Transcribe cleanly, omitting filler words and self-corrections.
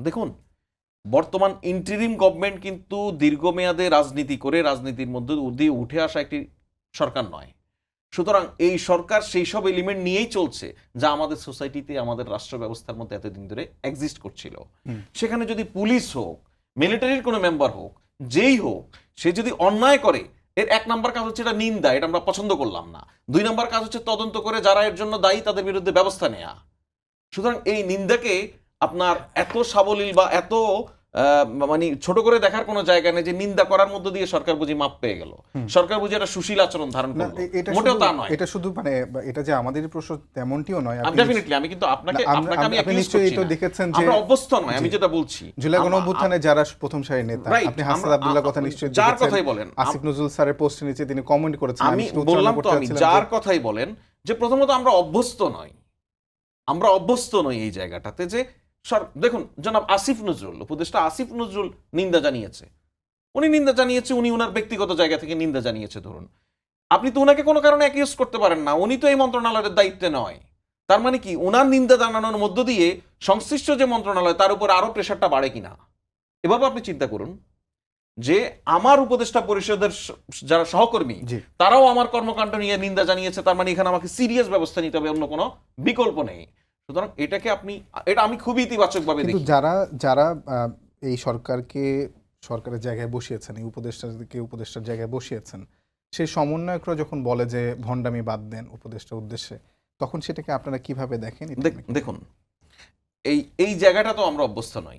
দেখুন, বর্তমান interim government কিন্তু দীর্ঘমেয়াদে রাজনীতি করে রাজনীতির মধ্যে দিয়ে উঠে আসা একটি সরকার নয়। সুতরাং এই সরকার সেই সব এলিমেন্ট নিয়েই চলছে যা আমাদের সোসাইটিতে, আমাদের রাষ্ট্র ব্যবস্থার মধ্যে এতদিন ধরে এক্সিস্ট করছিল। সেখানে যদি পুলিশ হোক, মিলিটারির কোনো মেম্বার হোক, যেই হোক, সে যদি অন্যায় করে, এর 1 নম্বর কাজ হচ্ছে এটা নিন্দা, এটা আমরা পছন্দ করলাম না। 2 নম্বর কাজ হচ্ছে তদন্ত করে যারা এর জন্য দায়ী তাদের বিরুদ্ধে ব্যবস্থা নেওয়া। সুতরাং এই নিন্দাকে আপনার এত সাবলীল বা এত মানে ছোট করে দেখার কোনো জায়গা নেই যে নিন্দা করার মধ্য দিয়ে সরকার বুঝি মাপ পেয়ে গেল, সরকার বুঝি একটা সুশীল আচরণ ধারণ করলো। মোটেও তা নয়। এটা শুধু মানে এটা যে আমাদের প্রশ্ন তেমনটিও নয়। ডেফিনেটলি আমি কিন্তু আপনাকে আমি অ্যাকিউজ করছি না। দেখেছেন যে আমরা অভ্যস্ত নয়, আমি যেটা বলছি জুলাই গণঅভ্যুত্থানে যারা প্রথম সারির নেতা, আপনি হাসান আব্দুল্লাহর কথা নিশ্চয়ই দেখেছেন, যার কথাই বলেন, আসিফ নজরুল স্যারের পোস্টের নিচে তিনি কমেন্ট করেছেন। আমি বললাম তো, আমি যার কথাই বলেন, যে প্রথমত আমরা অভ্যস্ত নই এই জায়গাটাতে যে দেখুন, জনাব আসিফ নজরুল, উপদেষ্টা আসিফ নজরুল নিন্দা জানিয়েছে, উনি ওনার ব্যক্তিগত জায়গা থেকে নিন্দা জানিয়েছে। ধরুন, আপনি তো ওনাকে কোনো কারণে অ্যাকিউজ করতে পারেন না, উনি তো এই মন্ত্রণালয়ের দায়িত্বে নয়। তার মানে কি ওনার নিন্দা জানানোর মধ্য দিয়ে সংশ্লিষ্ট যে মন্ত্রণালয় তার উপর আরো প্রেশারটা বাড়ে কিনা? এভাবে আপনি চিন্তা করুন যে আমার উপদেষ্টা পরিষদের যারা সহকর্মী তারাও আমার কর্মকাণ্ড নিয়ে নিন্দা জানিয়েছে, তার মানে এখানে আমাকে সিরিয়াস ব্যবস্থা নিতে হবে, অন্য কোনো বিকল্প নেই। সুতরাং এটা আমি খুবই ইতিবাচক ভাবে দেখি। যারা এই সরকারের জায়গায় বসিয়েছেন, এই উপদেষ্টার জায়গায় বসিয়েছেন, সেই সমন্বয়করা যখন বলে যে ভণ্ডামি বাদ দেন উপদেষ্টার উদ্দেশ্যে, তখন সেটাকে আপনারা কিভাবে দেখেন? দেখুন, এই জায়গাটা তো আমরা অভ্যস্ত নই।